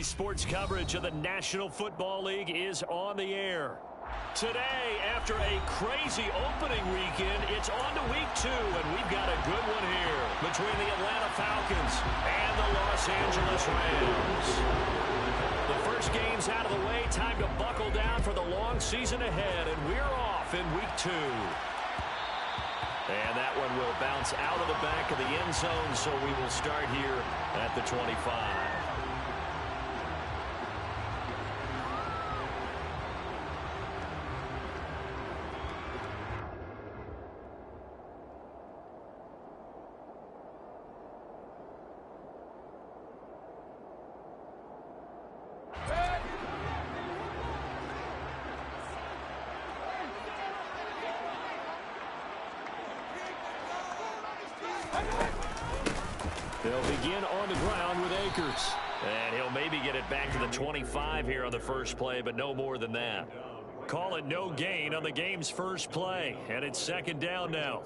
NBC Sports coverage of the National Football League is on the air. Today, after a crazy opening weekend, it's on to week 2, and we've got a good one here between the Atlanta Falcons and the Los Angeles Rams. The first game's out of the way, time to buckle down for the long season ahead, and we're off in week 2. And that one will bounce out of the back of the end zone, so we will start here at the 25. They'll begin on the ground with Akers. And he'll maybe get it back to the 25 here on the first play, but no more than that. Call it no gain on the game's first play. And it's second down now.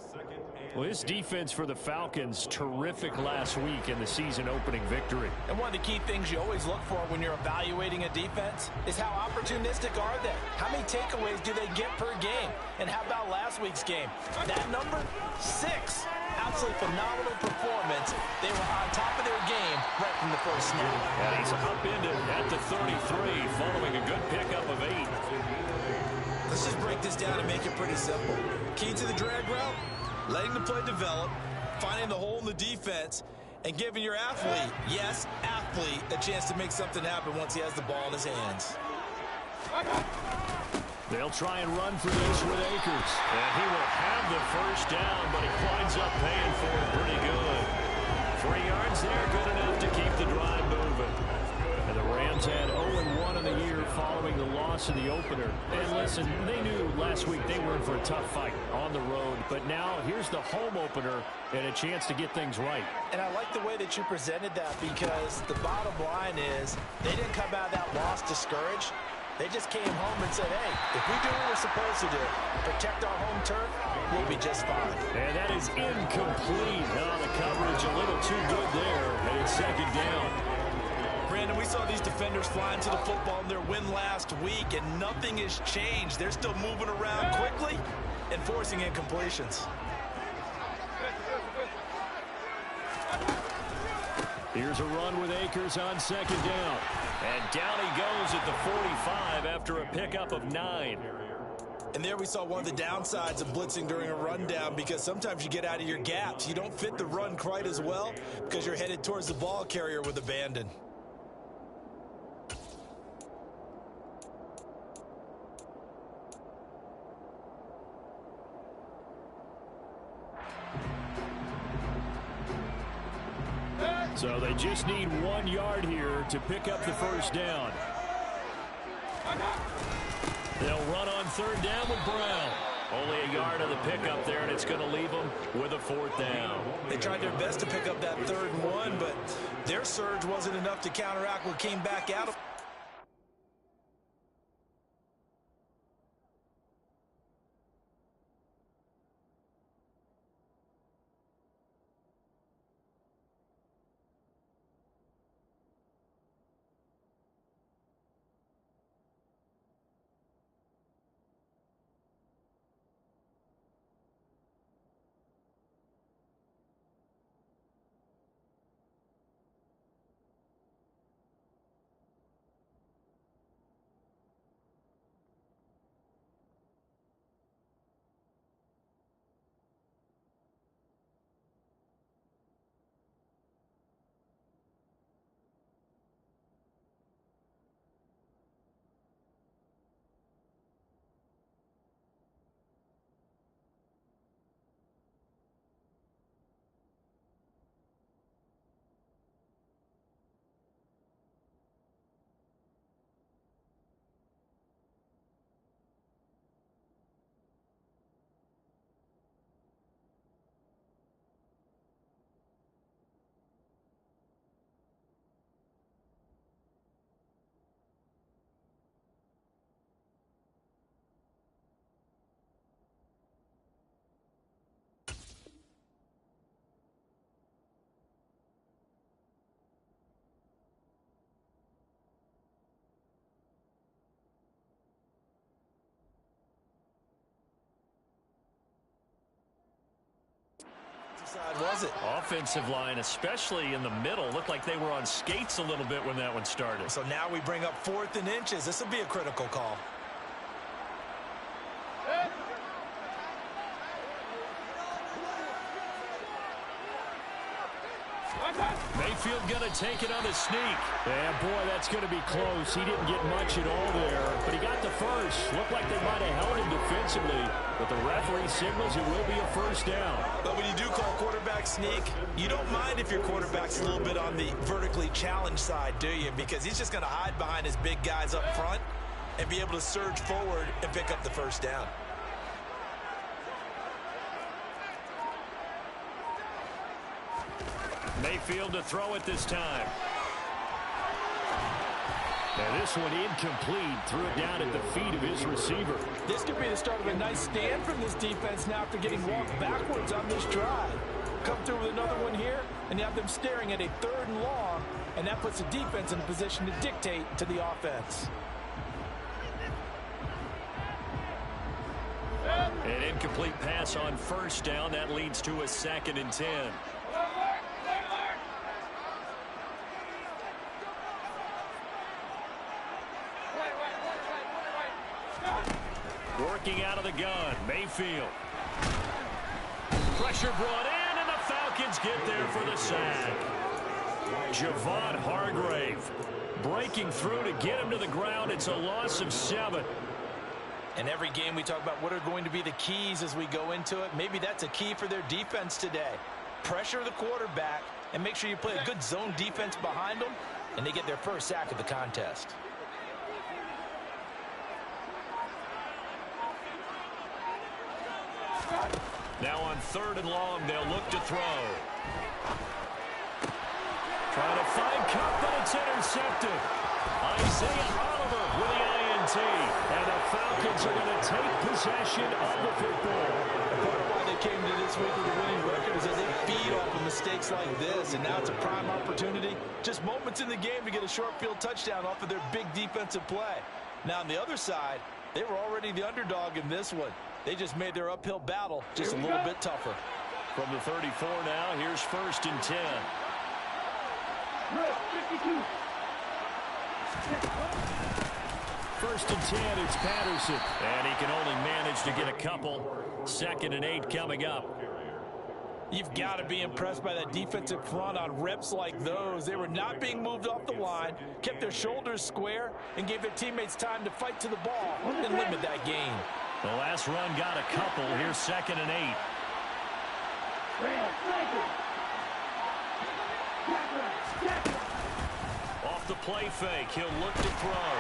Well, this defense for the Falcons, terrific last week in the season-opening victory. And one of the key things you always look for when you're evaluating a defense is how opportunistic are they? How many takeaways do they get per game? And how about last week's game? That number, 6. Absolutely phenomenal performance. They were on top of their game right from the first snap. And he's upended at the 33 following a good pickup of 8. Let's just break this down and make it pretty simple. Key to the drag route, letting the play develop, finding the hole in the defense, and giving your athlete, yes, athlete, a chance to make something happen once he has the ball in his hands. They'll try and run for this with Akers. And he will have the first down, but he winds up paying for it pretty good. 3 yards there, good enough to keep the drive moving. And the Rams had 0-1 in the year following the loss in the opener. And listen, they knew last week they were in for a tough fight on the road. But now here's the home opener and a chance to get things right. And I like the way that you presented that, because the bottom line is they didn't come out of that loss discouraged. They just came home and said, hey, if we do what we're supposed to do, protect our home turf, we'll be just fine. And that is incomplete. Now the coverage a little too good there, and it's second down. Brandon, we saw these defenders flying to the football in their win last week, and nothing has changed. They're still moving around quickly and forcing incompletions. Here's a run with Akers on second down. And down he goes at the 45 after a pickup of 9. And there we saw one of the downsides of blitzing during a rundown, because sometimes you get out of your gaps. You don't fit the run quite as well because you're headed towards the ball carrier with abandon. So they just need 1 yard here to pick up the first down. They'll run on third down with Brown. Only a yard of the pickup there, and it's going to leave them with a 4th down. They tried their best to pick up that 3rd and 1, but their surge wasn't enough to counteract what came back out of. side, was it? Offensive line, especially in the middle, looked like they were on skates a little bit when that one started. So now we bring up 4th and inches. This will be a critical call. Mayfield going to take it on the sneak. Yeah, boy, that's going to be close. He didn't get much at all there, but he got the first. Looked like they might have held him defensively, but the referee signals it will be a first down. But when you do call quarterback sneak, you don't mind if your quarterback's a little bit on the vertically challenged side, do you? Because he's just going to hide behind his big guys up front and be able to surge forward and pick up the first down. Mayfield to throw it this time. And this one incomplete. Threw it down at the feet of his receiver. This could be the start of a nice stand from this defense now after getting walked backwards on this drive. Come through with another one here, and you have them staring at a 3rd and long, and that puts the defense in a position to dictate to the offense. An incomplete pass on first down. That leads to a 2nd and 10. Working out of the gun, Mayfield. Pressure brought in, and the Falcons get there for the sack. Javon Hargrave breaking through to get him to the ground. It's a loss of 7. In every game we talk about what are going to be the keys as we go into it. Maybe that's a key for their defense today. Pressure the quarterback and make sure you play a good zone defense behind them, and they get their first sack of the contest. Now on 3rd and long, they'll look to throw. Trying to find Kupp, but it's intercepted. Isaiah Oliver with the INT. And the Falcons are going to take possession of the football. Part of why they came to this week with a winning record is that they feed off of mistakes like this, and now it's a prime opportunity. Just moments in the game to get a short field touchdown off of their big defensive play. Now on the other side, they were already the underdog in this one. They just made their uphill battle just a little bit tougher. From the 34 now, here's 1st and 10. First and 10, it's Patterson. And he can only manage to get a couple. 2nd and 8 coming up. You've got to be impressed by that defensive front on reps like those. They were not being moved off the line, kept their shoulders square, and gave their teammates time to fight to the ball and limit that gain. The last run got a couple. Here's 2nd and 8. Off the play fake, he'll look to throw.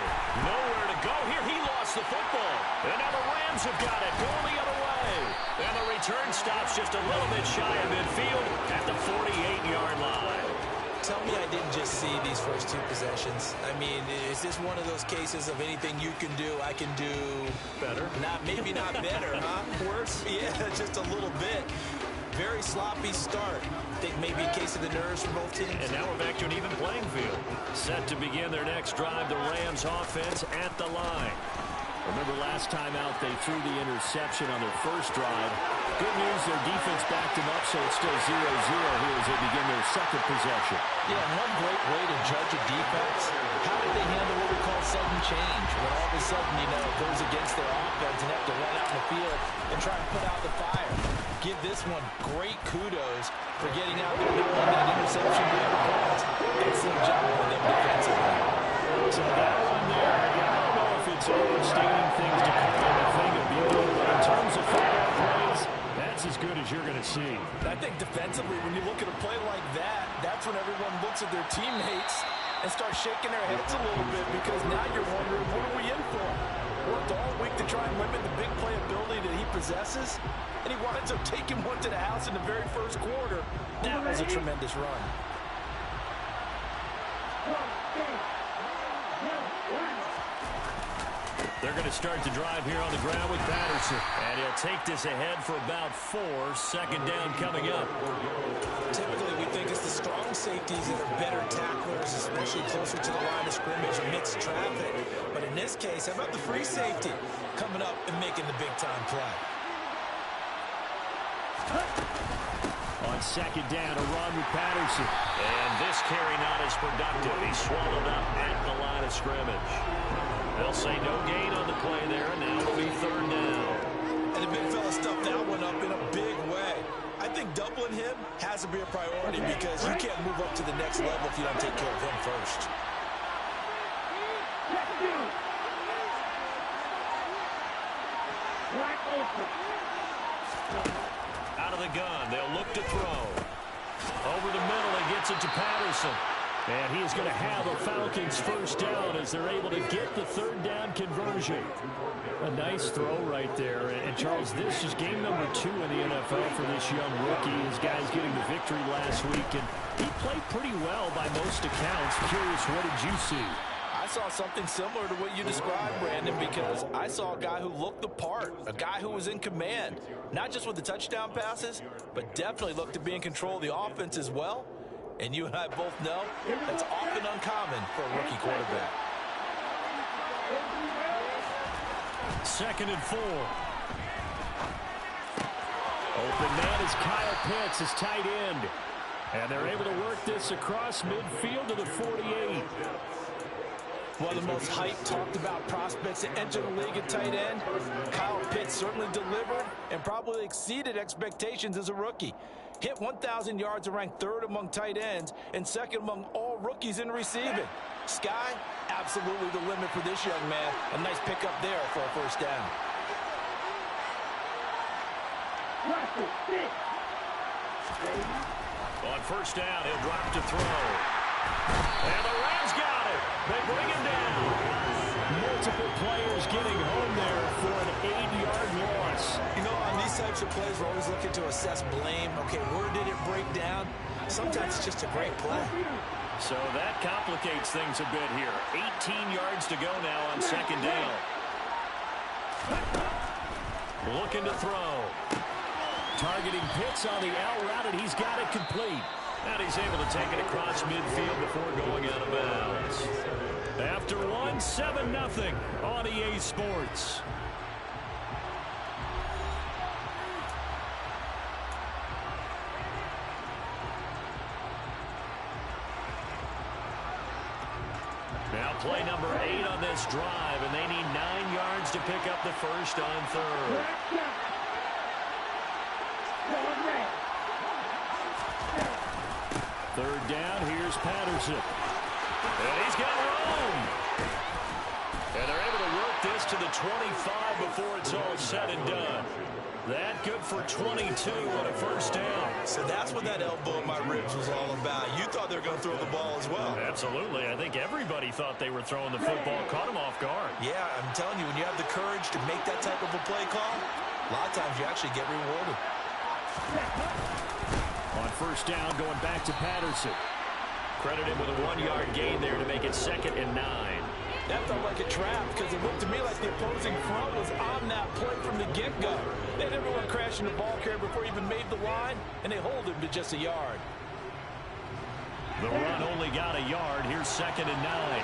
Nowhere to go here. He lost the football. And now the Rams have got it. Going the other way. And the return stops just a little bit shy of midfield at the 48-yard line. Tell me I didn't just see these first 2 possessions. I mean, is this one of those cases of anything you can do, I can do better? Maybe not better, huh? Worse? Yeah, just a little bit. Very sloppy start. Think maybe a case of the nerves for both teams. And now we're back to an even playing field. Set to begin their next drive, the Rams offense at the line. Remember last time out they threw the interception on their first drive. Good news, their defense backed them up, so it's still 0-0 here as they begin their 2nd possession. Yeah, one great way to judge a defense, how did they handle what we call sudden change? When all of a sudden, you know, it goes against their offense and have to run out in the field and try to put out the fire. Give this one great kudos for getting out there and not that interception being the cause. Excellent job on them defensively. So that one there, I don't know if it's overstating things to call it a thing of beauty, but in terms of football plays, that's as good as you're going to see. I think defensively, when you look at a play like that, that's when everyone looks at their teammates and starts shaking their heads a little bit, because now you're wondering, what are we in for? Worked all week to try and limit the big play ability that he possesses, and he winds up taking one to the house in the very first quarter. That was a tremendous run. They're going to start the drive here on the ground with Patterson. And he'll take this ahead for about 4. 2nd down coming up. Typically, we think it's the strong safeties that are better tacklers, especially closer to the line of scrimmage and mixed traffic. But in this case, how about the free safety coming up and making the big-time play? On on second down, a run with Patterson. And this carry not as productive. He's swallowed up at the line of scrimmage. They'll say no gain on the play there, and now it'll be third down. And the big fella stuffed that one up in a big way. I think doubling him has to be a priority because you can't move up to the next level if you don't take care of him first. Out of the gun, they'll look to throw. Over the middle, he gets it to Patterson. And he is going to have a Falcons first down as they're able to get the third down conversion. A nice throw right there. And Charles, this is game number 2 in the NFL for this young rookie. His guys getting the victory last week, and he played pretty well by most accounts. Curious, what did you see? I saw something similar to what you described, Brandon, because I saw a guy who looked the part, a guy who was in command, not just with the touchdown passes, but definitely looked to be in control of the offense as well. And you and I both know that's often uncommon for a rookie quarterback. 2nd and 4. Open man is Kyle Pitts, his tight end. And they're able to work this across midfield to the 48. One of the most hyped, talked about prospects that enter the league at tight end. Kyle Pitts certainly delivered and probably exceeded expectations as a rookie. Hit 1,000 yards and ranked 3rd among tight ends and 2nd among all rookies in receiving. Sky, absolutely the limit for this young man. A nice pickup there for a first down. On first down, he'll drop to throw. And the Rams got it. They bring him down. Multiple players getting home there for an 8-yard loss. You know, on these types of plays, we're always looking to assess blame. Okay, where did it break down? Sometimes it's just a great play. So that complicates things a bit here. 18 yards to go now on second down. Looking to throw. Targeting Pitts on the out route, and he's got it complete. And he's able to take it across midfield before going out of bounds. After one, 7-0 on EA Sports. Now play number 8 on this drive, and they need 9 yards to pick up the first on 3rd. Third down, here's Patterson. And he's got room. And they're able to work this to the 25 before it's all said and done. That good for 22 on a first down. So that's what that elbow in my ribs was all about. You thought they were going to throw the ball as well. Absolutely. I think everybody thought they were throwing the football. Caught him off guard. Yeah, I'm telling you, when you have the courage to make that type of a play call, a lot of times you actually get rewarded. On first down, going back to Patterson. Credited with a 1-yard gain there to make it 2nd and 9. That felt like a trap because it looked to me like the opposing front was on that play from the get-go. They had everyone crashing the ball carrier before he even made the line, and they hold him to just a yard. The run only got a yard. Here's 2nd and 9.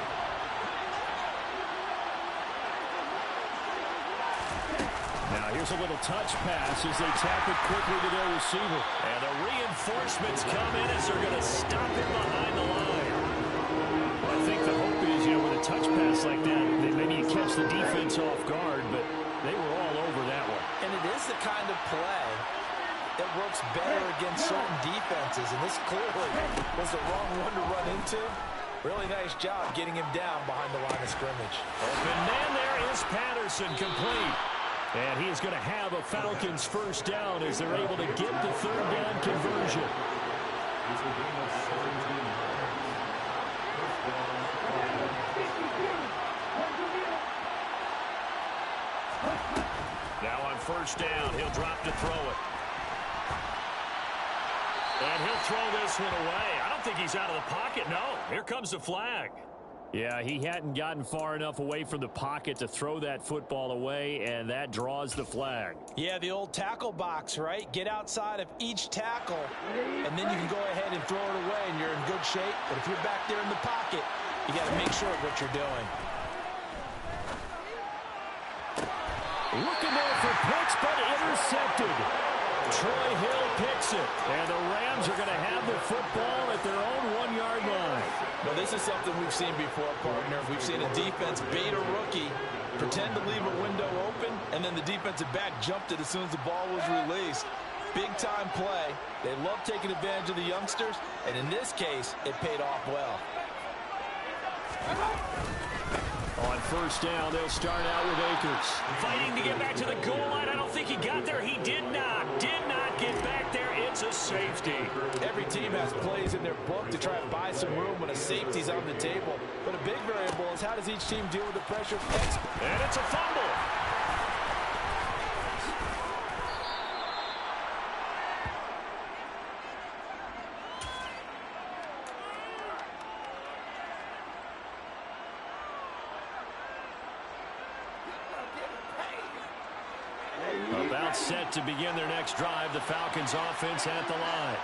Now here's a little touch pass as they tap it quickly to their receiver. And the reinforcements come in as they're going to stop him behind the line. Well, I think the hope is, with a touch pass like that, that maybe you catch the defense off guard, but they were all over that one. And it is the kind of play that works better against certain defenses, and this clearly was the wrong one to run into. Really nice job getting him down behind the line of scrimmage. Open man there is Patterson, complete. And he is going to have a Falcons first down as they're able to get the third down conversion. Now on first down, he'll drop to throw it. And he'll throw this one away. I don't think he's out of the pocket. No, here comes the flag. Yeah, he hadn't gotten far enough away from the pocket to throw that football away, and that draws the flag. Yeah, the old tackle box, right? Get outside of each tackle, and then you can go ahead and throw it away, and you're in good shape. But if you're back there in the pocket, you got to make sure of what you're doing. Looking there for Pitts, but intercepted. Troy Hill picks it. And the Rams are going to have the football at their own 1-yard line. Well, this is something we've seen before, partner. We've seen a defense bait a rookie, pretend to leave a window open, and then the defensive back jumped it as soon as the ball was released. Big-time play. They love taking advantage of the youngsters, and in this case, it paid off well. On first down, they'll start out with Akers. Fighting to get back to the goal line. I don't think he got there. He did not get back there. It's a safety. Every team has plays in their book to try and buy some room when a safety's on the table. But a big variable is how does each team deal with the pressure? And it's a fumble. About set to begin their next drive, the Falcons offense at the line.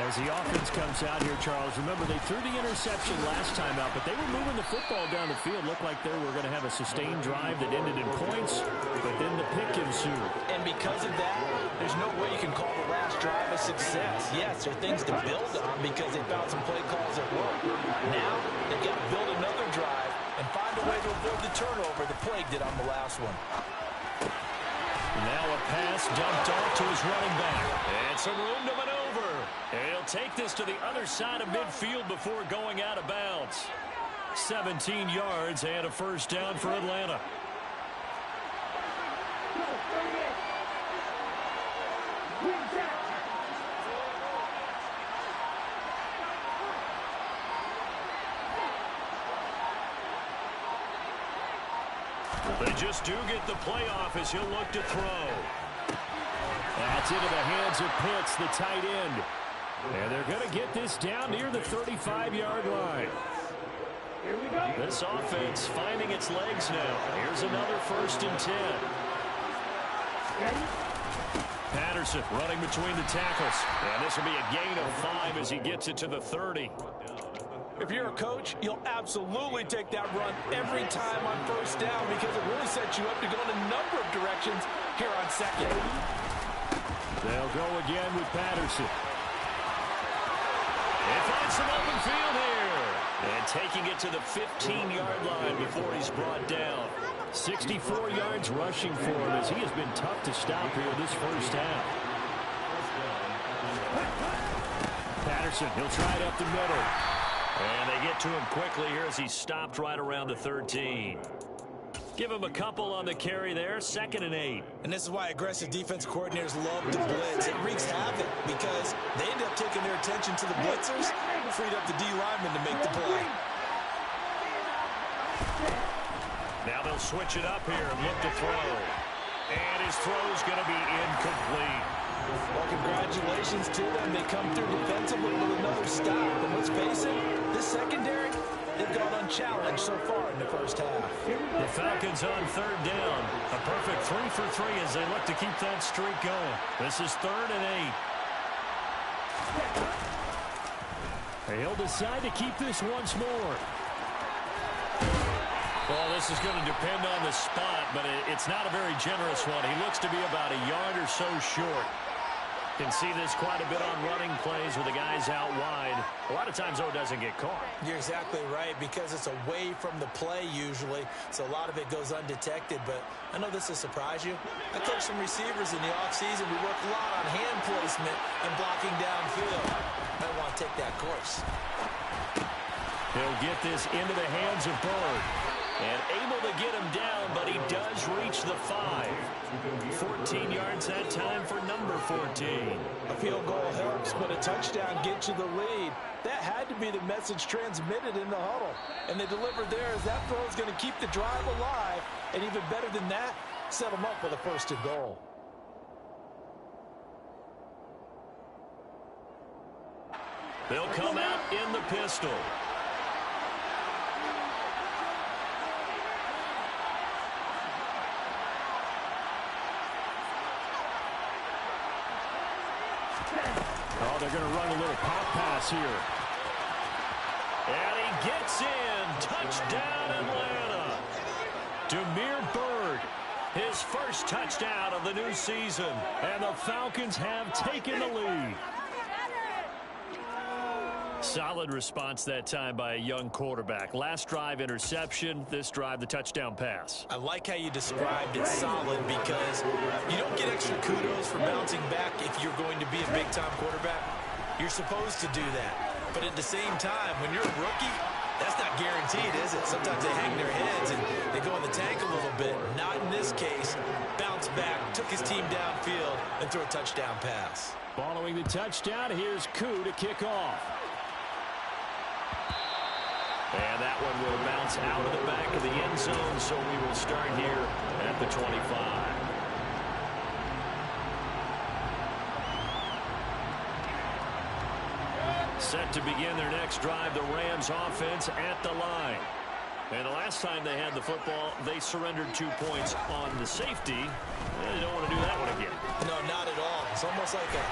As the offense comes out here, Charles, remember they threw the interception last time out, but they were moving the football down the field. Looked like they were going to have a sustained drive that ended in points, but then the pick ensued. And because of that, there's no way you can call the last drive a success. Yes, there are things to build on because they found some play calls at work. Now, they've got to build another drive and find a way to avoid the turnover the plague did on the last one. Now a pass dumped off to his running back. And some room to maneuver. And he'll take this to the other side of midfield before going out of bounds. 17 yards and a first down for Atlanta. They just do get the playoff as he'll look to throw. That's into the hands of Pitts, the tight end. And they're going to get this down near the 35-yard line. This offense finding its legs now. Here's another 1st and 10. Patterson running between the tackles. And this will be a gain of 5 as he gets it to the 30. If you're a coach, you'll absolutely take that run every time on first down because it really sets you up to go in a number of directions here on second. They'll go again with Patterson. They find some open field here. And taking it to the 15-yard line before he's brought down. 64 yards rushing for him as he has been tough to stop here this first half. Patterson, he'll try it up the middle. And they get to him quickly here as he's stopped right around the 13. Give him a couple on the carry there, 2nd and 8. And this is why aggressive defense coordinators love to blitz. It wreaks havoc because they end up taking their attention to the blitzers, freed up the D lineman to make the play. Now they'll switch it up here and look to throw. And his throw's going to be incomplete. Well, congratulations to them. They come through defensively with another stop. And let's face it, this secondary, they've gone unchallenged so far in the first half. The Falcons on 3rd down. A perfect 3 for 3 as they look to keep that streak going. This is 3rd and 8. They'll decide to keep this once more. Well, this is going to depend on the spot, but it's not a very generous one. He looks to be about a yard or so short. Can see this quite a bit on running plays with the guys out wide. A lot of times, though, it doesn't get caught. You're exactly right because it's away from the play usually, so a lot of it goes undetected. But I know this will surprise you. I coach some receivers in the offseason. We work a lot on hand placement and blocking downfield. Might want to take that course. He'll get this into the hands of Bird. And able to get him down, but he does reach the 5. 14 yards that time for number 14. A field goal helps, but a touchdown gets you the lead. That had to be the message transmitted in the huddle. And they delivered there as that throw is going to keep the drive alive. And even better than that, set them up with a 1st and goal. They'll come out in the pistol. Oh, they're going to run a little pop pass here. And he gets in. Touchdown, Atlanta. Damiere Byrd His first touchdown of the new season. And the Falcons have taken the lead. Solid response that time by a young quarterback. Last drive, interception. This drive, the touchdown pass. I like how you described it solid because you don't get extra kudos for bouncing back if you're going to be a big-time quarterback. You're supposed to do that. But at the same time, when you're a rookie, that's not guaranteed, is it? Sometimes they hang their heads and they go in the tank a little bit. Not in this case. Bounce back, took his team downfield, and threw a touchdown pass. Following the touchdown, here's Koo to kick off. And that one will bounce out of the back of the end zone, so we will start here at the 25. Set to begin their next drive, the Rams offense at the line. And the last time they had the football, they surrendered 2 points on the safety. They don't want to do that one again. No, not at all. It's almost like a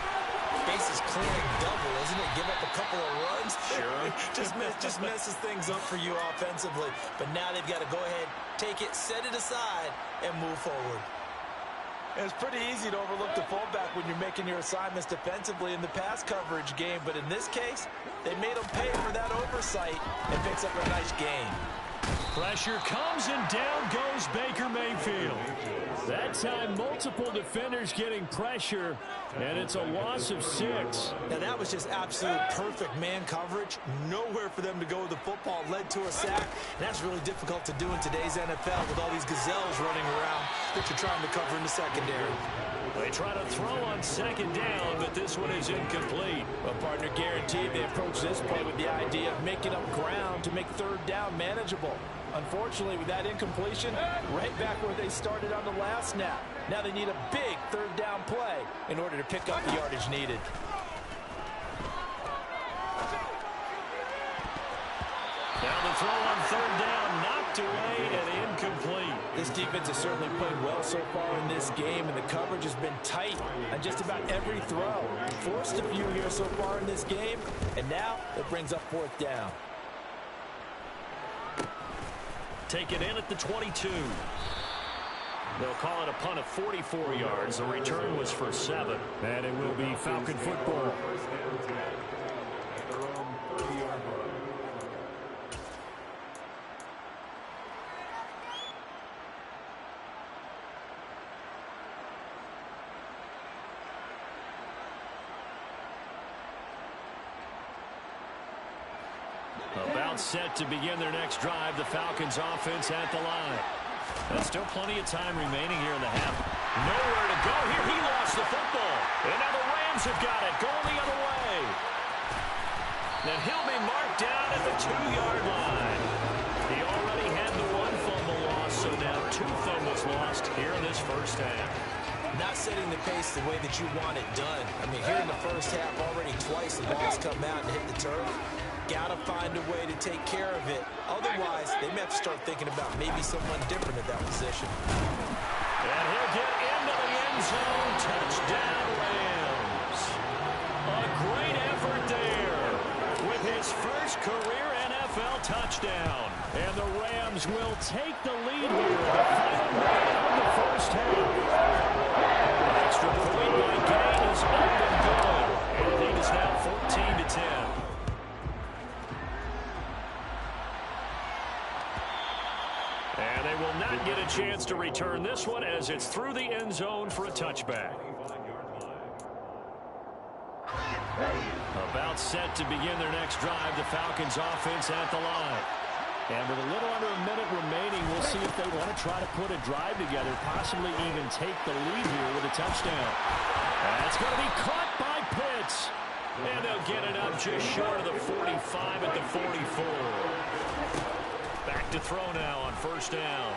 bases clearing double, isn't it? Give up a couple of runs. Sure. just messes things up for you offensively. But now they've got to go ahead, take it, set it aside, and move forward. And it's pretty easy to overlook the fullback when you're making your assignments defensively in the pass coverage game. But in this case, they made him pay for that oversight and picks up a nice gain. Pressure comes and down goes Baker Mayfield. That time, multiple defenders getting pressure, and it's a loss of 6. Now, that was just absolute perfect man coverage. Nowhere for them to go with the football. Led to a sack. And that's really difficult to do in today's NFL with all these gazelles running around that you're trying to cover in the secondary. They try to throw on second down, but this one is incomplete. Well, partner, guaranteed they approach this play with the idea of making up ground to make third down manageable. Unfortunately, with that incompletion, right back where they started on the last snap. Now they need a big third down play in order to pick up the yardage needed. Now the throw on third down, knocked away and incomplete. This defense has certainly played well so far in this game, and the coverage has been tight on just about every throw. Forced a few here so far in this game, and now it brings up fourth down. Take it in at the 22. They'll call it a punt of 44 yards. The return was for 7. And it will be Falcon football. About set to begin their next drive, the Falcons offense at the line. There's still plenty of time remaining here in the half. Nowhere to go here. He lost the football. And now the Rams have got it. Going the other way. Then he'll be marked down at the 2-yard line. He already had the 1 fumble loss, so now 2 fumbles lost here in this first half. Not setting the pace the way that you want it done. I mean, here in the first half, already twice the ball's come out and hit the turf. Got to find a way to take care of it. Otherwise, they may have to start thinking about maybe someone different at that position. And he'll get into the end zone. Touchdown, Rams. A great effort there with his first career NFL touchdown. And the Rams will take the lead here in the final minute of the first half. An extra point by Gain is up and good. And the lead is now 14-10. And they will not get a chance to return this one as it's through the end zone for a touchback. About set to begin their next drive, the Falcons offense at the line. And with a little under a minute remaining, we'll see if they want to try to put a drive together, possibly even take the lead here with a touchdown. That's going to be caught by Pitts. And they'll get it up just short of the 45 at the 44. Back to throw now on first down.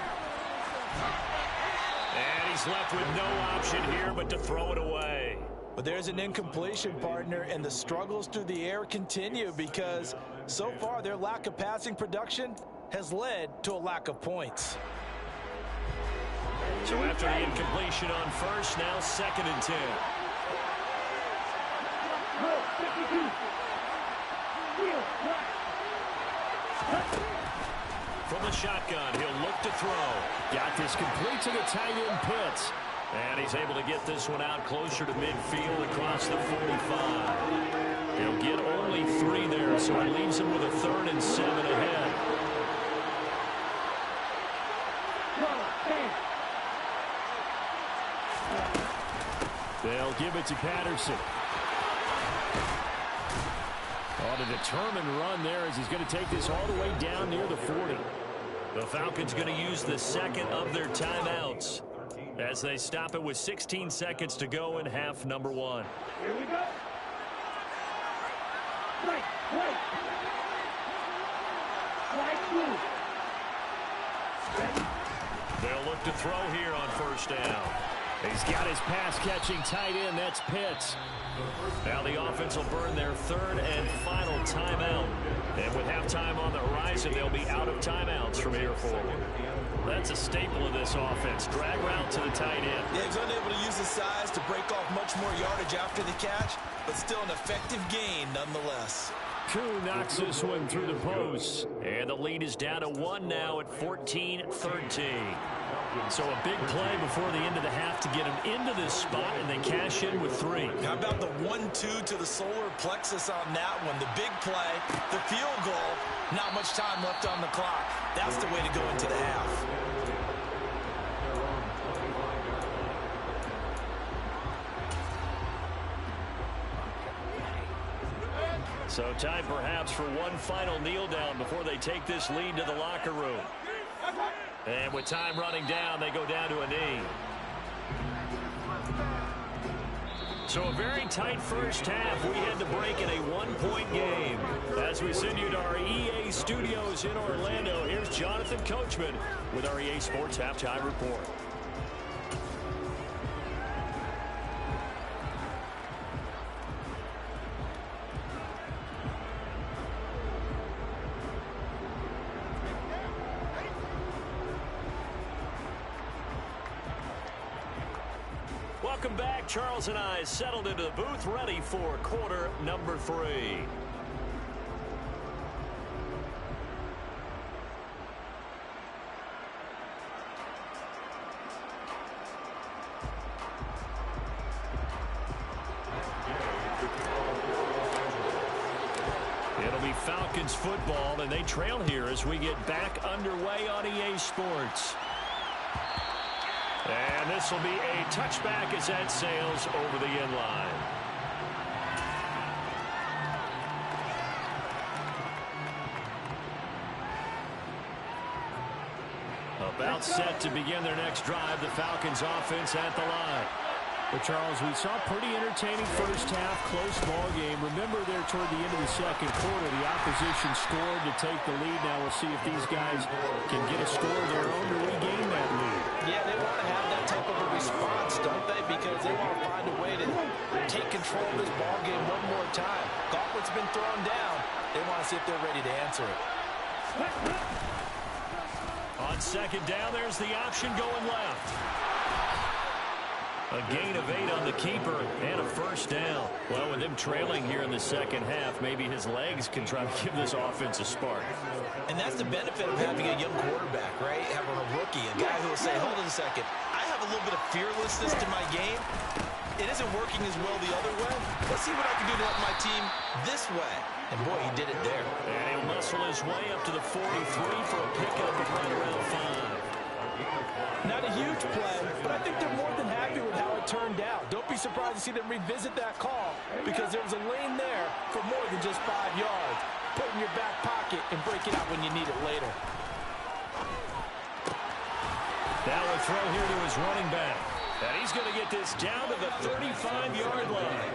And he's left with no option here but to throw it away. But there's an incompletion, partner, and the struggles through the air continue because so far their lack of passing production has led to a lack of points. So after the incompletion on first, now 2nd and 10. From the shotgun, he'll look to throw. Got this complete to the tight end Pitts. And he's able to get this one out closer to midfield across the 45. He'll get only 3 there, so it leaves him with a 3rd and 7 ahead. They'll give it to Patterson. On a determined run there as he's going to take this all the way down near the 40. The Falcons going to use the second of their timeouts as they stop it with 16 seconds to go in half number 1. Here we go. Right. They'll look to throw here on first down. He's got his pass-catching tight end. That's Pitts. Now the offense will burn their 3rd and final timeout. And with halftime on the horizon, they'll be out of timeouts from here forward. That's a staple of this offense. Drag route to the tight end. Yeah, he's unable to use his size to break off much more yardage after the catch, but still an effective gain nonetheless. Koo knocks this one through the post. And the lead is down to 1 now at 14-13. So a big play before the end of the half to get him into this spot, and they cash in with 3. How about the 1-2 to the solar plexus on that one? The big play, the field goal, not much time left on the clock. That's the way to go into the half. So time perhaps for one final kneel down before they take this lead to the locker room. And with time running down, they go down to a knee. So a very tight first half. We had to break in a 1-point game. As we send you to our EA studios in Orlando, here's Jonathan Coachman with our EA Sports Halftime Report. Welcome back. Charles and I settled into the booth, ready for quarter number 3. It'll be Falcons football, and they trail here as we get back underway on EA Sports. And this will be a touchback as that sails over the end line. About set to begin their next drive, the Falcons offense at the line. Well, Charles, we saw a pretty entertaining first half, close ball game. Remember there toward the end of the second quarter, the opposition scored to take the lead. Now we'll see if these guys can get a score of their own to regain that lead. Yeah, they want to have that type of a response, don't they? Because they want to find a way to take control of this ball game one more time. Gauntlet's been thrown down. They want to see if they're ready to answer it. On second down, there's the option going left. A gain of 8 on the keeper and a first down. Well, with him trailing here in the second half, maybe his legs can try to give this offense a spark. And that's the benefit of having a young quarterback, right? Having a rookie, a guy who will say, hold on a second, I have a little bit of fearlessness to my game. It isn't working as well the other way. Let's see what I can do to help my team this way. And boy, he did it there. And he'll muscle his way up to the 43 for a pickup of right around 5. Not a huge play, but I think they're more than happy with how it turned out. Don't be surprised to see them revisit that call because there was a lane there for more than just 5 yards. Put it in your back pocket and break it out when you need it later. Now a throw here to his running back. And he's going to get this down to the 35-yard line.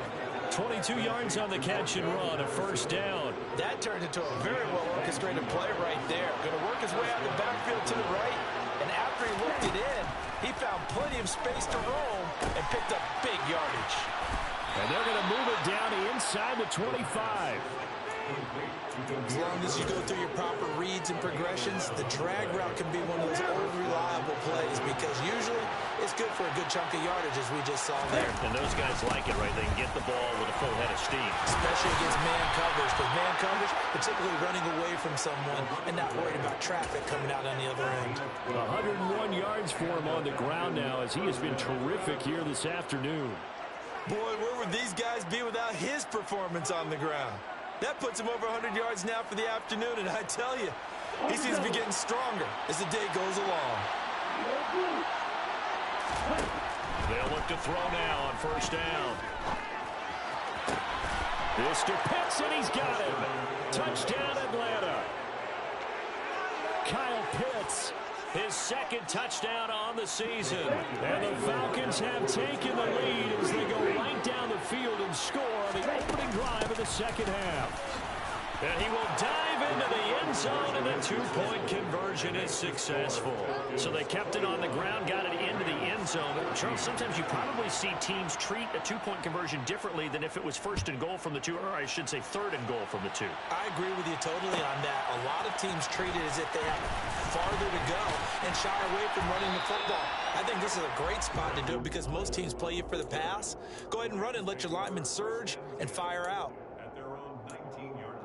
22 yards on the catch and run, a first down. That turned into a very well-orchestrated play right there. Going to work his way out the backfield to the right. And after he looked it in, he found plenty of space to roam and picked up big yardage. And they're going to move it down to inside the 25. As long as you go through your proper reads and progressions, the drag route can be one of those old reliable plays because usually it's good for a good chunk of yardage as we just saw there. And those guys like it, right? They can get the ball with a full head of steam. Especially against man coverage. Because man coverage, particularly running away from someone and not worried about traffic coming out on the other end. 101 yards for him on the ground now as he has been terrific here this afternoon. Boy, where would these guys be without his performance on the ground? That puts him over 100 yards now for the afternoon, and I tell you, he seems to be getting stronger as the day goes along. They'll look to throw now on first down. This to Pitts, and he's got him. Touchdown, Atlanta. Kyle Pitts, his second touchdown on the season. And the Falcons have taken the lead as they go right down the field and score on the opening drive of the second half. And he will dive into the end zone, and the two-point conversion is successful. So they kept it on the ground, got it into the end zone. Charles, sometimes you probably see teams treat a two-point conversion differently than if it was first and goal from the two, or I should say third and goal from the two. I agree with you totally on that. A lot of teams treat it as if they have farther to go and shy away from running the football. I think this is a great spot to do it because most teams play you for the pass. Go ahead and run it, let your linemen surge and fire out. At their own 19-yard line.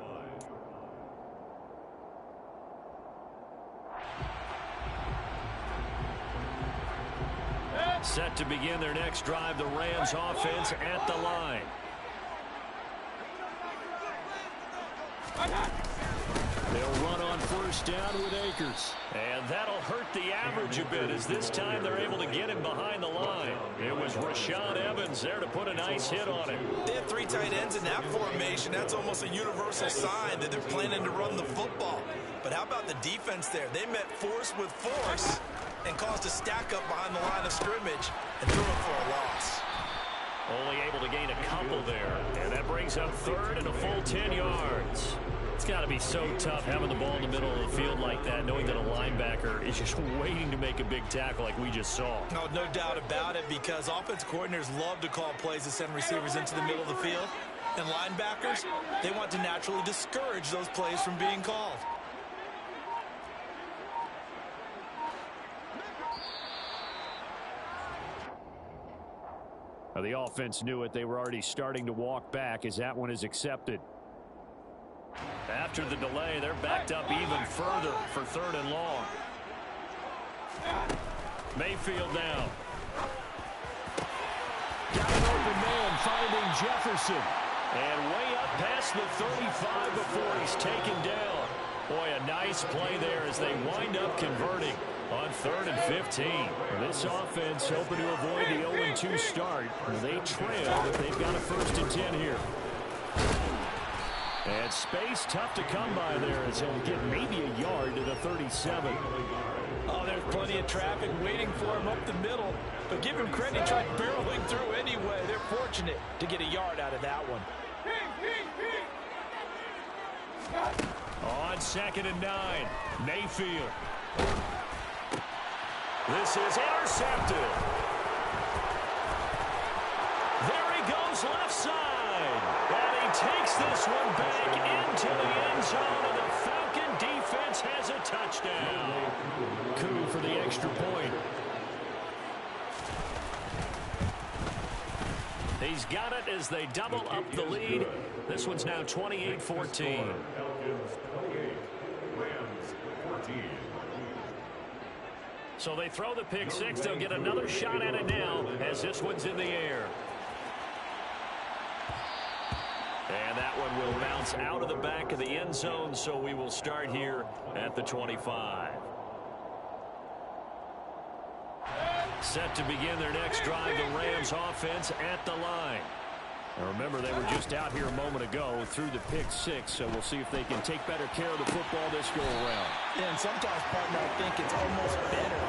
Set to begin their next drive, the Rams offense at the line. They'll run on first down with Akers. And that'll hurt the average a bit as this time they're able to get him behind the line. It was Rashaan Evans there to put a nice hit on him. They have three tight ends in that formation. That's almost a universal sign that they're planning to run the football. But how about the defense there? They met force with force and caused a stack up behind the line of scrimmage and threw it for a loss. Only able to gain a couple there. And that brings up third and a full 10 yards. It's got to be so tough having the ball in the middle of the field like that, knowing that a linebacker is just waiting to make a big tackle like we just saw. No doubt about it, because offensive coordinators love to call plays to send receivers into the middle of the field. And linebackers, they want to naturally discourage those plays from being called. Now, the offense knew it. They were already starting to walk back as that one is accepted. After the delay, they're backed up even further for third and long. Mayfield now. Got an open man finding Jefferson. And way up past the 35 before he's taken down. Boy, a nice play there as they wind up converting on 3rd and 15. This offense hoping to avoid the 0-2 start. They trail, but they've got a 1st and 10 here. And space tough to come by there as he'll get maybe a yard to the 37. Oh, there's plenty of traffic waiting for him up the middle. But give him credit, he tried barreling through anyway. They're fortunate to get a yard out of that one. On 2nd and 9, Mayfield. This is intercepted. There he goes left side. And he takes this one back into the end zone, and the Falcon defense has a touchdown. Coup for the extra point. He's got it as they double up the lead. This one's now 28-14. So they throw the pick six. They'll get another shot at it now as this one's in the air. And that one will bounce out of the back of the end zone, so we will start here at the 25. Set to begin their next drive, the Rams offense at the line. Now remember, they were just out here a moment ago through the pick six, so we'll see if they can take better care of the football this go-around. Yeah, and sometimes, partner, I think it's almost better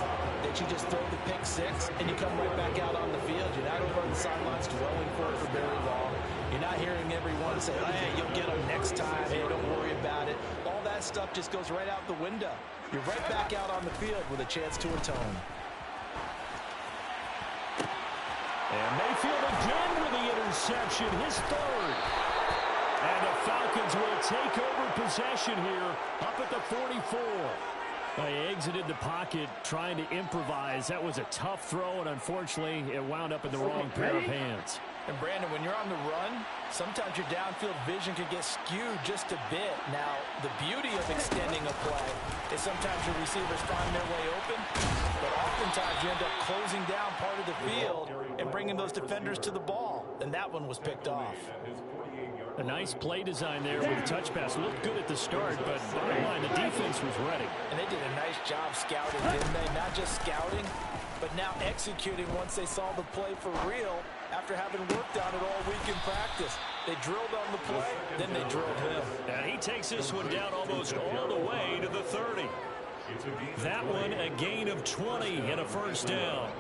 that you just throw the pick six and you come right back out on the field. You're not over on the sidelines dwelling for it for very long. You're not hearing everyone say, hey, you'll get them next time. Hey, don't worry about it. All that stuff just goes right out the window. You're right back out on the field with a chance to atone. And Mayfield again with the interception, his 3rd. And the Falcons will take over possession here up at the 44. They exited the pocket trying to improvise. That was a tough throw, and unfortunately, it wound up in the wrong pair of hands. And Brandon, when you're on the run, sometimes your downfield vision can get skewed just a bit. Now, the beauty of extending a play is sometimes your receivers find their way open, but oftentimes you end up closing down part of the field and bringing those defenders to the ball. And that one was picked off. A nice play design there with a touch pass. Looked good at the start, but bottom line, the defense was ready. And they did a nice job scouting, didn't they? Not just scouting, but now executing once they saw the play for real after having worked on it all week in practice. They drilled on the play, then they drilled him. And he takes this one down almost all the way to the 30. That one a gain of 20 and a first down.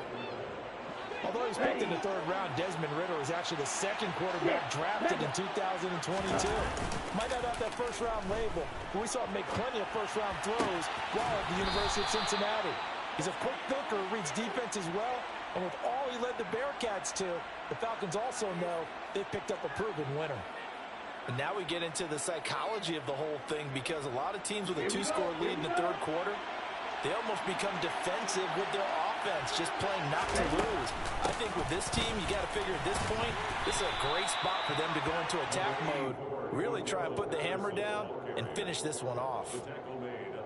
Although he was picked in the third round, Desmond Ridder was actually the second quarterback drafted in 2022. Might not have that first-round label, but we saw him make plenty of first-round throws while at the University of Cincinnati. He's a quick thinker, reads defense as well, and with all he led the Bearcats to, the Falcons also know they picked up a proven winner. And now we get into the psychology of the whole thing, because a lot of teams with a two-score lead in the third quarter, they almost become defensive with their offense, just playing not to lose. I think with this team, you got to figure at this point, this is a great spot for them to go into attack mode, really try and put the hammer down and finish this one off.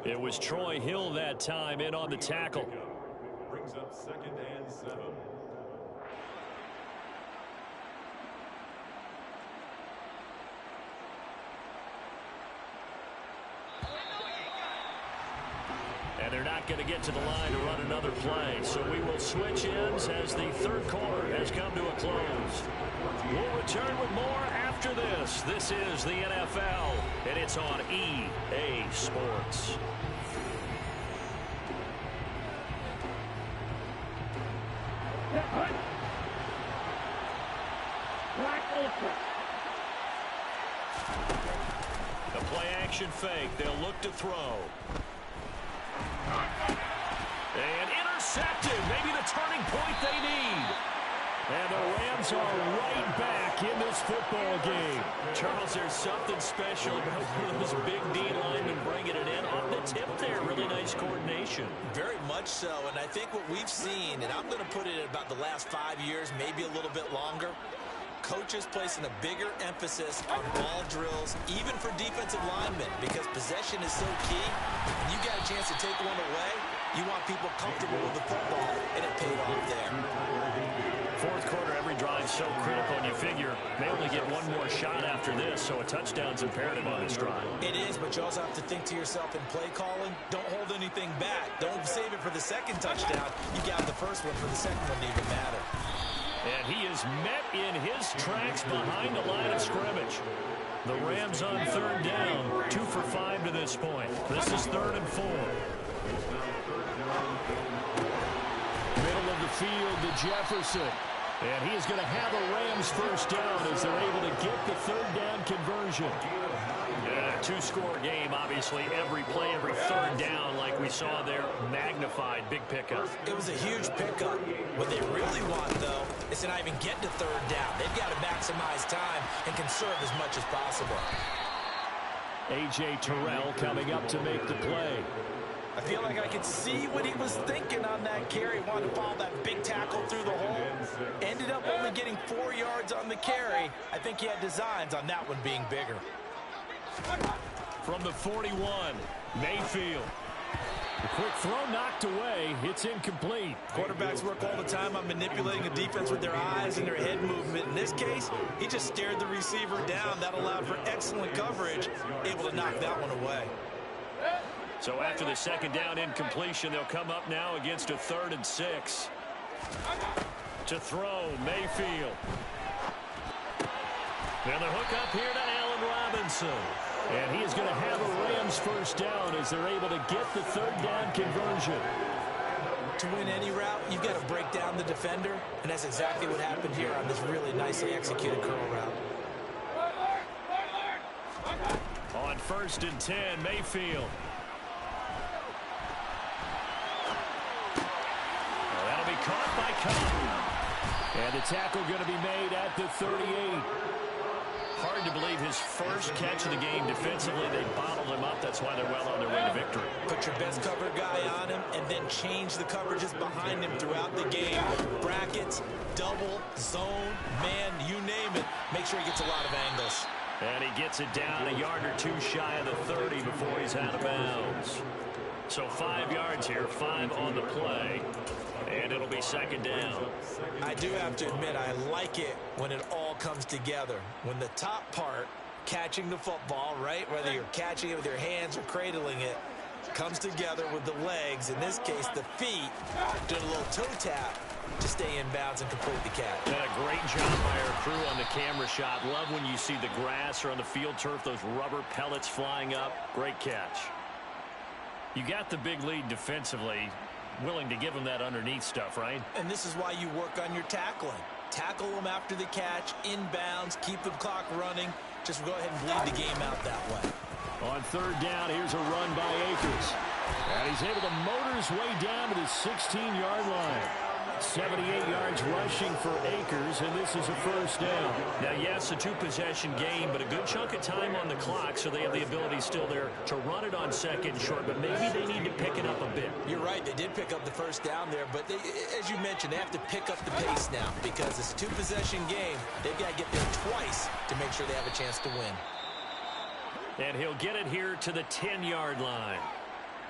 It was Troy Hill that time in on the tackle. Brings up 2nd and 7. And they're not going to get to the line to run another play. So we will switch ends as the third quarter has come to a close. We'll return with more after this. This is the NFL, and it's on EA Sports. The play action fake. They'll look to throw. And intercepted. Maybe the turning point they need. And the Rams are right back in this football game. Charles, there's something special about one of those big D linemen bringing it in. Off the tip there, really nice coordination. Very much so, and I think what we've seen, and I'm going to put it at about the last 5 years, maybe a little bit longer, coaches placing a bigger emphasis on ball drills, even for defensive linemen, because possession is so key. When you got a chance to take one away, you want people comfortable with the football, and it paid off there. Fourth quarter, every drive so critical, and you figure they only get one more shot after this, so a touchdown's imperative on this drive. It is, but you also have to think to yourself in play calling, don't hold anything back. Don't save it for the second touchdown. You got the first one for the second one to even matter. And he is met in his tracks behind the line of scrimmage. The Rams on third down, 2 for 5 to this point. This is 3rd and 4. Middle of the field to Jefferson. And he is going to have a Rams first down as they're able to get the third down conversion. Yeah, two-score game, obviously. Every play, every third down, like we saw there, magnified, big pickup. It was a huge pickup. What they really want, though, is to not even get to third down. They've got to maximize time and conserve as much as possible. A.J. Terrell coming up to make the play. I feel like I could see what he was thinking on that carry. Wanted to follow that big tackle through the hole. Ended up only getting 4 yards on the carry. I think he had designs on that one being bigger. From the 41, Mayfield. The quick throw knocked away. It's incomplete. Quarterbacks work all the time on manipulating a defense with their eyes and their head movement. In this case, he just stared the receiver down. That allowed for excellent coverage. Able to knock that one away. So after the second down incompletion, they'll come up now against a 3rd and 6. To throw, Mayfield. And the hook up here to Allen Robinson. And he is going to have a Rams first down as they're able to get the third down conversion. To win any route, you've got to break down the defender, and that's exactly what happened here on this really nicely executed curl route. On 1st and 10, Mayfield. That'll be caught by Cobb. And the tackle going to be made at the 38. Hard to believe believe, his first catch of the game defensively. They bottled him up. That's why they're well on their way to victory. Put your best cover guy on him and then change the coverages behind him throughout the game. Brackets, double, zone, man, you name it. Make sure he gets a lot of angles. And he gets it down a yard or two shy of the 30 before he's out of bounds. So 5 yards here, 5 on the play. And it'll be second down. I do have to admit, I like it when it all comes together. When the top part, catching the football, right, whether you're catching it with your hands or cradling it, comes together with the legs, in this case the feet, doing a little toe tap to stay in bounds and complete the catch. And a great job by our crew on the camera shot. Love when you see the grass or on the field turf, those rubber pellets flying up. Great catch. You got the big lead defensively. Willing to give them that underneath stuff, right? And this is why you work on your tackling. Tackle them after the catch, inbounds, keep the clock running. Just go ahead and bleed the game out that way. On third down, here's a run by Akers. And he's able to motor his way down to the 16-yard line. 78 yards rushing for Akers, and this is a first down. Now, yes, a two-possession game, but a good chunk of time on the clock, so they have the ability still there to run it on second and short, but maybe they need to pick it up a bit. You're right, they did pick up the first down there, but as you mentioned, they have to pick up the pace now because it's a two-possession game. They've got to get there twice to make sure they have a chance to win. And he'll get it here to the 10-yard line.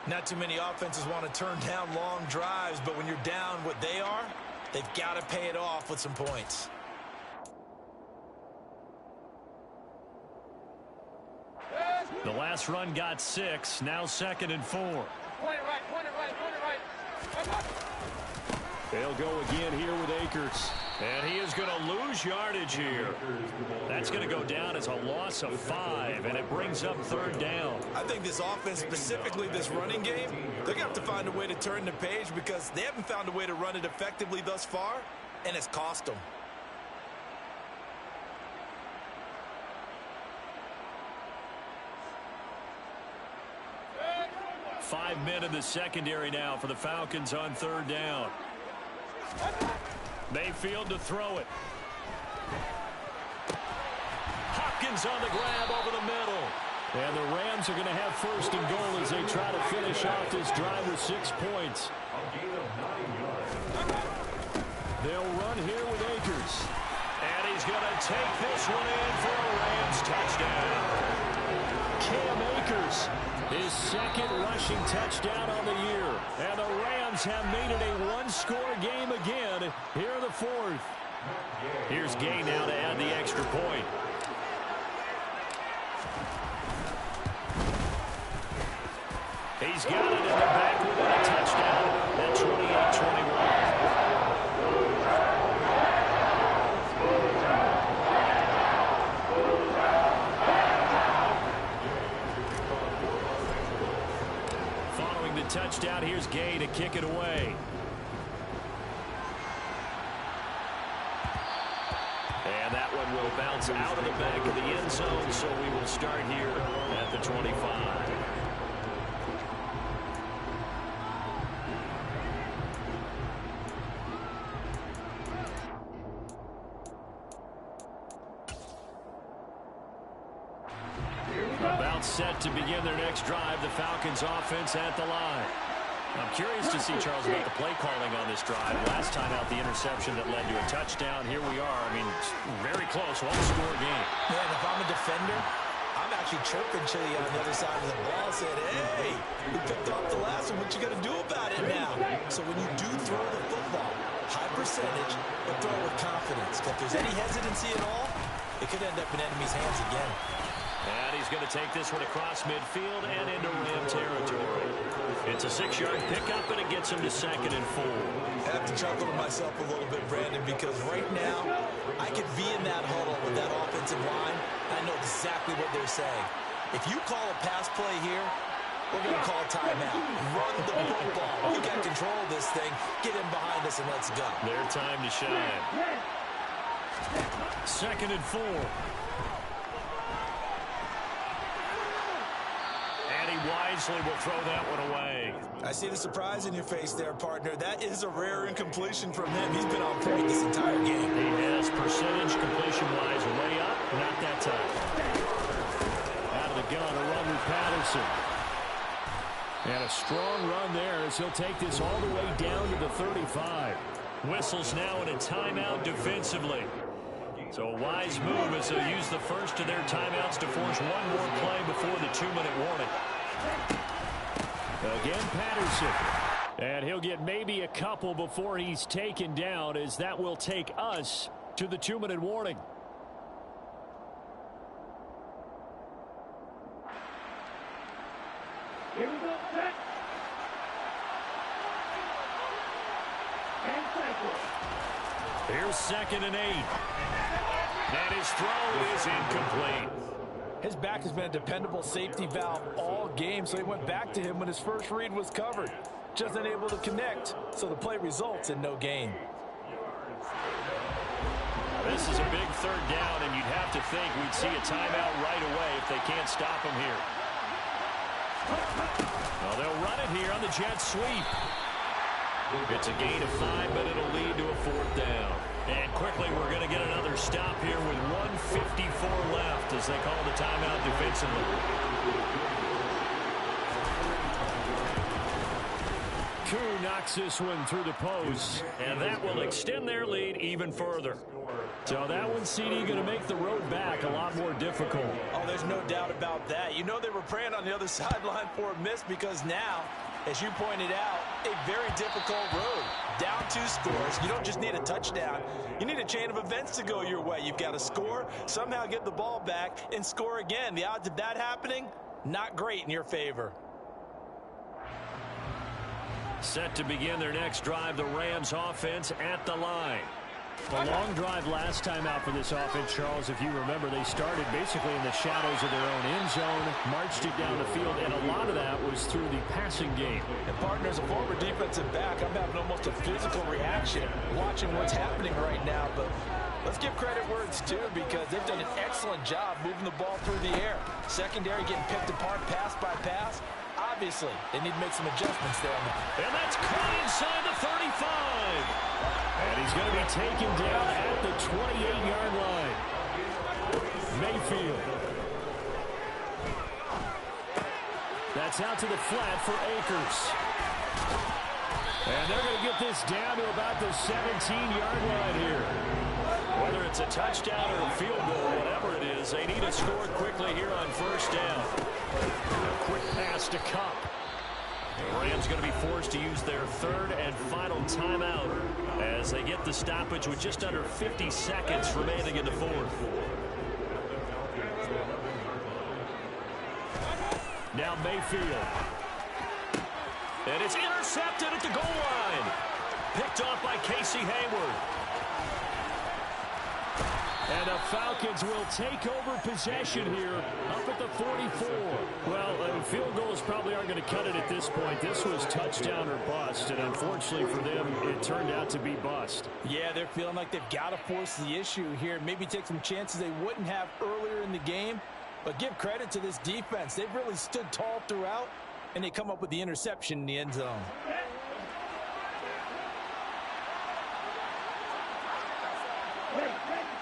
Not too many offenses want to turn down long drives, but when you're down what they are, they've got to pay it off with some points. The last run got 6, now 2nd and 4. Point it right. They'll go again here with Akers. And he is going to lose yardage here. That's going to go down as a loss of 5, and it brings up third down. I think this offense, specifically this running game, they're going to have to find a way to turn the page because they haven't found a way to run it effectively thus far, and it's cost them. Five men in the secondary now for the Falcons on third down. Mayfield to throw it. Hopkins on the grab over the middle. And the Rams are going to have first and goal as they try to finish off this drive with 6 points. They'll run here with Akers. And he's going to take this one in for a Rams touchdown. Cam Akers, his second rushing touchdown on the year. And the Rams have made it a one-score game again here in the fourth. Here's Gay now to add the extra point. He's got it in the back with a touchdown at 28-21. Following the touchdown, here's Gay to kick it away. And that one will bounce out of the back of the end zone, so we will start here at the 25. About set to begin their next drive, the Falcons offense at the line. I'm curious to see, Charles, about the play calling on this drive. Last time out, the interception that led to a touchdown. Here we are. I mean, very close, one-score game. Man, if I'm a defender, I'm actually chirping to you on the other side of the ball, saying, hey, we picked off the last one. What you going to do about it now? So when you do throw the football, high percentage, but throw it with confidence. If there's any hesitancy at all, it could end up in enemy's hands again. And he's going to take this one across midfield and into Ram territory. It's a 6-yard pickup, and it gets him to 2nd and 4. I have to chuckle to myself a little bit, Brandon, because right now I could be in that huddle with that offensive line. I know exactly what they're saying. If you call a pass play here, we're going to call timeout. Run the football. We got control of this thing. Get in behind us and let's go. Their time to shine. 2nd and 4. And he wisely will throw that one away. I see the surprise in your face there, partner. That is a rare incompletion from him. He's been on point this entire game. He has percentage completion-wise way up. Not that time. shotgun, a run with Patterson. And a strong run there as he'll take this all the way down to the 35. Whistles now in a timeout defensively. So a wise move as they'll use the first of their timeouts to force one more play before the 2-minute warning. Again, Patterson. And he'll get maybe a couple before he's taken down, as that will take us to the 2-minute warning. Here we go, set. And cycle. Here's 2nd and 8. And his throw is incomplete. His back has been a dependable safety valve all game, so he went back to him when his first read was covered. Just unable to connect, so the play results in no gain. This is a big 3rd down, and you'd have to think we'd see a timeout right away if they can't stop him here. Well, they'll run it here on the jet sweep. It's a gain of 5, but it'll lead to a 4th down. And quickly, we're going to get another stop here with 1:54 left as they call the timeout defensively. Koo knocks this one through the post. And that will extend their lead even further. So that one, CD, going to make the road back a lot more difficult. Oh, there's no doubt about that. You know they were praying on the other sideline for a miss, because now, as you pointed out, a very difficult road. Down 2 scores. You don't just need a touchdown. You need a chain of events to go your way. You've got to score, somehow get the ball back, and score again. The odds of that happening, not great in your favor. Set to begin their next drive, the Rams offense at the line. A long drive last time out for this offense, Charles. If you remember, they started basically in the shadows of their own end zone, marched it down the field, and a lot of that was through the passing game. And partner, as a former defensive back, I'm having almost a physical reaction watching what's happening right now. But let's give credit where it's due, because they've done an excellent job moving the ball through the air. Secondary getting picked apart pass by pass. Obviously, they need to make some adjustments there. And that's caught inside the 35. And he's going to be taken down at the 28-yard line. Mayfield. That's out to the flat for Akers. And they're going to get this down to about the 17-yard line here. Whether it's a touchdown or a field goal, whatever it is, they need to score quickly here on 1st down. A quick pass to Kupp. The Rams going to be forced to use their 3rd and final timeout as they get the stoppage with just under 50 seconds remaining in the 4th. Now Mayfield. And it's intercepted at the goal line. Picked off by Casey Hayward. And the Falcons will take over possession here up at the 44. Well, field goals probably aren't going to cut it at this point. This was touchdown or bust, and unfortunately for them, it turned out to be bust. Yeah, they're feeling like they've got to force the issue here. Maybe take some chances they wouldn't have earlier in the game. But give credit to this defense. They've really stood tall throughout, and they come up with the interception in the end zone.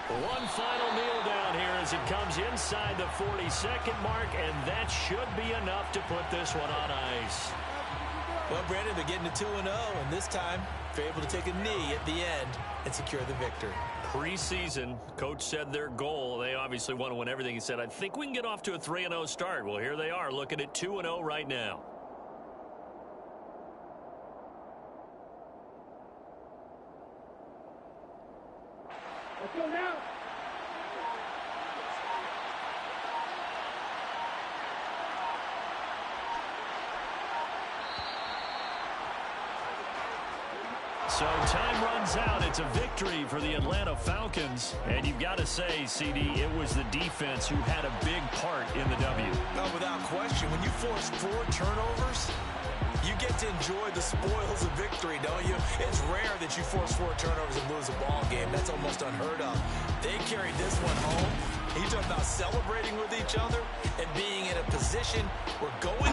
One final kneel down here as it comes inside the 40-second mark, and that should be enough to put this one on ice. Well, Brandon, they're getting to 2-0, and this time they're able to take a knee at the end and secure the victory. Preseason, coach said their goal, they obviously want to win everything. He said, I think we can get off to a 3-0 start. Well, here they are looking at 2-0 right now. Let's go now. So time runs out. It's a victory for the Atlanta Falcons. And you've got to say, CD, it was the defense who had a big part in the W. No, without question. When you force 4 turnovers, you get to enjoy the spoils of victory, don't you? It's rare that you force 4 turnovers and lose a ball game. That's almost unheard of. They carried this one home. You talk about celebrating with each other and being in a position where going